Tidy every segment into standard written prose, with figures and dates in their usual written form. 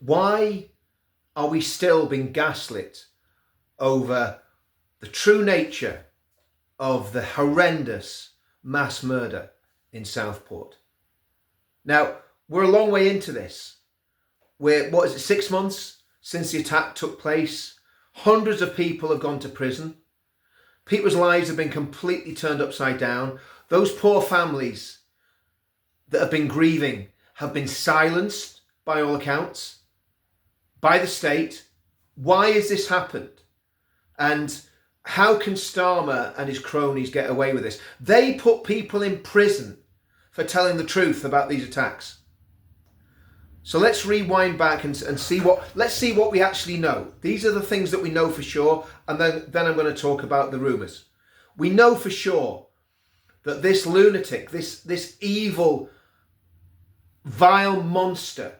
Why are we still being gaslit over the true nature of the horrendous mass murder in Southport? Now, we're a long way into this. We're, 6 months since the attack took place? Hundreds of people have gone to prison. People's lives have been completely turned upside down. Those poor families that have been grieving have been silenced, by all accounts, by the state. Why has this happened? And how can Starmer and his cronies get away with this? They put people in prison for telling the truth about these attacks. So let's rewind back and see what we actually know. These are the things that we know for sure, and then I'm going to talk about the rumours. We know for sure that this lunatic, this evil, vile monster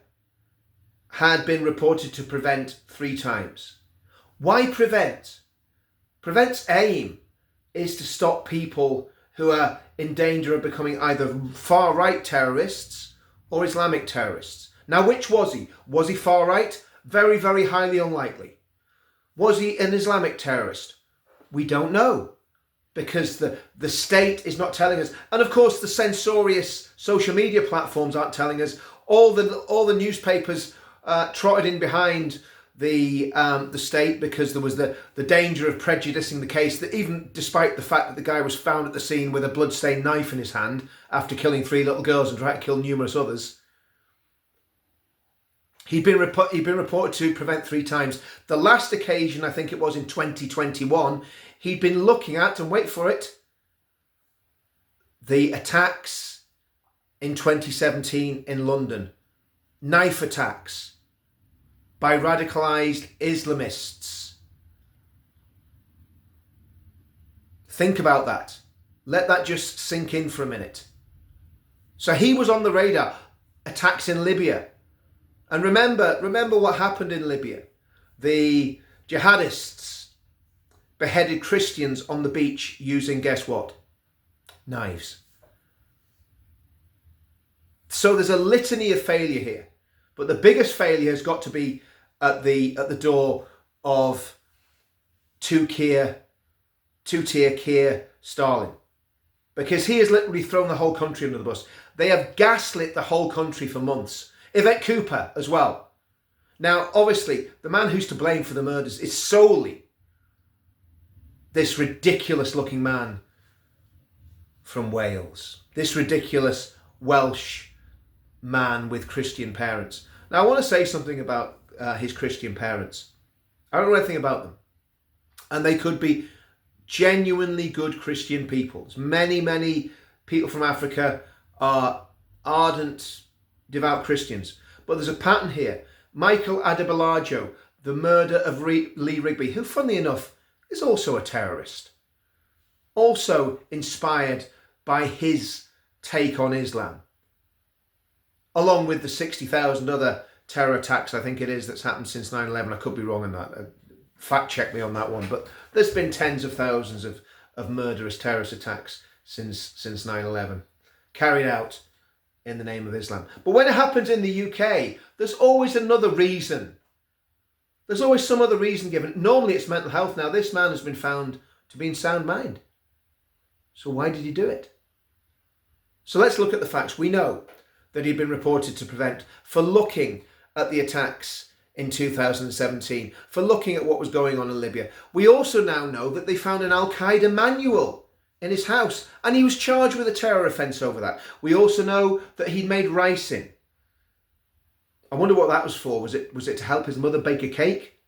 had been reported to prevent 3 times. Why prevent? Prevent's aim is to stop people who are in danger of becoming either far-right terrorists or Islamic terrorists. Now, which was he? Was he far-right? Very, very highly unlikely. Was he an Islamic terrorist? We don't know, because the state is not telling us. And of course, the censorious social media platforms aren't telling us. All the newspapers trotted in behind the state because there was the danger of prejudicing the case, that even despite the fact that the guy was found at the scene with a bloodstained knife in his hand after killing 3 little girls and trying to kill numerous others. He'd been reported to prevent 3 times. The last occasion, I think it was in 2021, he'd been looking at, and wait for it, the attacks in 2017 in London. Knife attacks by radicalised Islamists. Think about that. Let that just sink in for a minute. So he was on the radar. Attacks in Libya. And remember what happened in Libya. The jihadists beheaded Christians on the beach using, guess what? Knives. So there's a litany of failure here. But the biggest failure has got to be at the door of two-tier Keir Starmer. Because he has literally thrown the whole country under the bus. They have gaslit the whole country for months. Yvette Cooper as well. Now, obviously, the man who's to blame for the murders is solely this ridiculous-looking man from Wales. This ridiculous Welsh man with Christian parents. Now, I want to say something about his Christian parents. I don't know anything about them. And they could be genuinely good Christian people. Many, many people from Africa are ardent, devout Christians. But there's a pattern here. Michael Adebolajo, the murder of Lee Rigby, who, funnily enough, is also a terrorist. Also inspired by his take on Islam. Along with the 60,000 other terror attacks, I think it is, that's happened since 9/11. I could be wrong on that. Fact check me on that one. But there's been tens of thousands of murderous terrorist attacks since 9/11. Carried out in the name of Islam. But when it happens in the UK, there's always another reason. There's always some other reason given. Normally it's mental health. Now, this man has been found to be in sound mind. So why did he do it? So let's look at the facts. We know that he'd been reported to prevent for looking at the attacks in 2017, for looking at what was going on in Libya. We also now know that they found an Al-Qaeda manual in his house, and he was charged with a terror offence over that. We also know that he'd made ricin. I wonder what that was for. Was it to help his mother bake a cake?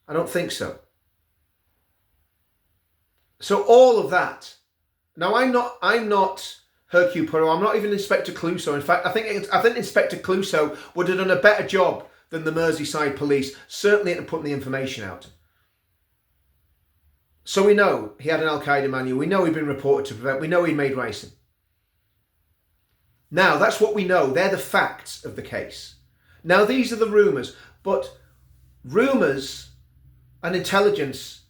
I don't think so. So all of that. Now, I'm not Hercule Poirot. I'm not even Inspector Clouseau. In fact, I think Inspector Clouseau would have done a better job than the Merseyside police, certainly at putting the information out. So we know he had an Al-Qaeda manual. We know he'd been reported to prevent. We know he'd made ricin. Now, that's what we know. They're the facts of the case. Now, these are the rumours. But rumours and intelligence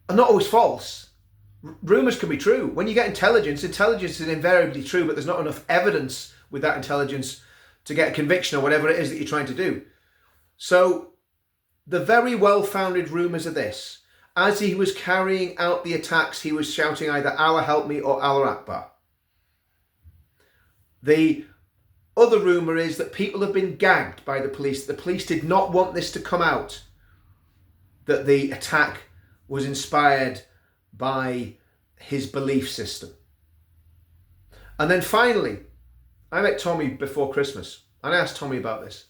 are not always false. Rumours can be true. When you get intelligence is invariably true, but there's not enough evidence with that intelligence to get a conviction or whatever it is that you're trying to do. So the very well-founded rumours are this: as he was carrying out the attacks, he was shouting either Allah help me or Allah Akbar. The other rumour is that people have been gagged by the police. The police did not want this to come out, that the attack was inspired by his belief system. And then finally, I met Tommy before Christmas and I asked Tommy about this.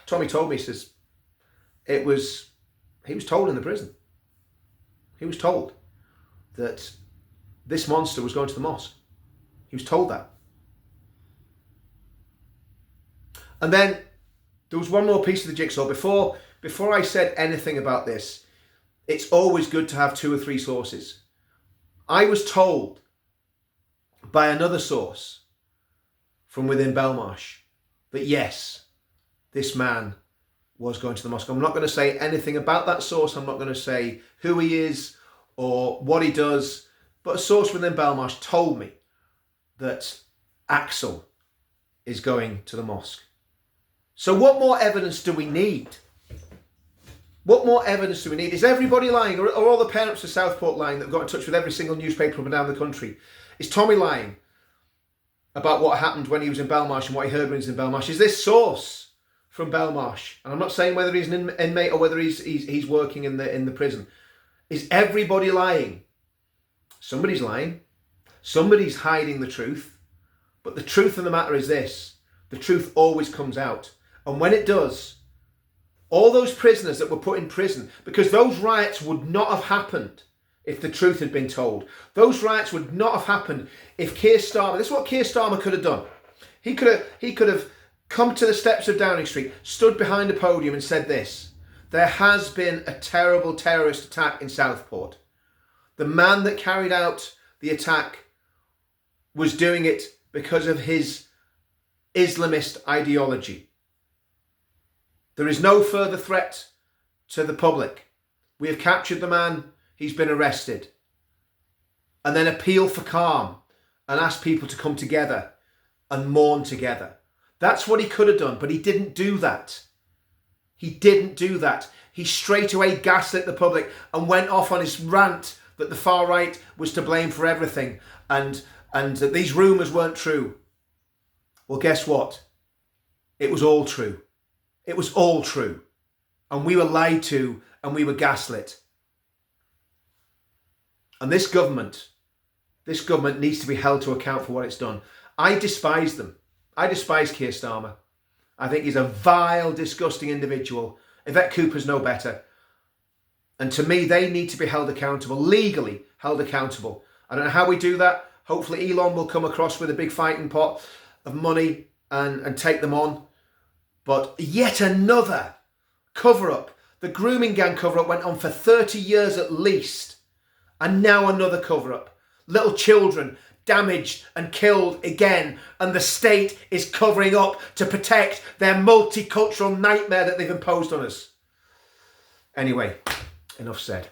Tommy told me, he says, he was told in the prison. He was told that this monster was going to the mosque. He was told that. And then there was one more piece of the jigsaw. Before I said anything about this, it's always good to have 2 or 3 sources. I was told by another source from within Belmarsh that yes, this man was going to the mosque. I'm not going to say anything about that source. I'm not going to say who he is or what he does, but a source within Belmarsh told me that Axel is going to the mosque. So what more evidence do we need? What more evidence do we need? Is everybody lying? Or all the parents of Southport lying that have got in touch with every single newspaper up and down the country? Is Tommy lying about what happened when he was in Belmarsh and what he heard when he was in Belmarsh? Is this source from Belmarsh? And I'm not saying whether he's an inmate or whether he's working in the prison. Is everybody lying? Somebody's lying. Somebody's hiding the truth. But the truth of the matter is this: the truth always comes out. And when it does, all those prisoners that were put in prison, because those riots would not have happened if the truth had been told. Those riots would not have happened if Keir Starmer, this is what Keir Starmer could have done. He could have come to the steps of Downing Street, stood behind a podium and said this: there has been a terrible terrorist attack in Southport. The man that carried out the attack was doing it because of his Islamist ideology. There is no further threat to the public. We have captured the man. He's been arrested. And then appeal for calm and ask people to come together and mourn together. That's what he could have done, but he didn't do that. He didn't do that. He straight away gaslit the public and went off on his rant that the far right was to blame for everything and that these rumours weren't true. Well, guess what? It was all true. It was all true. And we were lied to and we were gaslit. And this government needs to be held to account for what it's done. I despise them. I despise Keir Starmer. I think he's a vile, disgusting individual. Yvette Cooper's no better. And to me, they need to be held accountable, legally held accountable. I don't know how we do that. Hopefully Elon will come across with a big fighting pot of money and take them on. But yet another cover-up. The grooming gang cover-up went on for 30 years at least. And now another cover-up. Little children damaged and killed again. And the state is covering up to protect their multicultural nightmare that they've imposed on us. Anyway, enough said.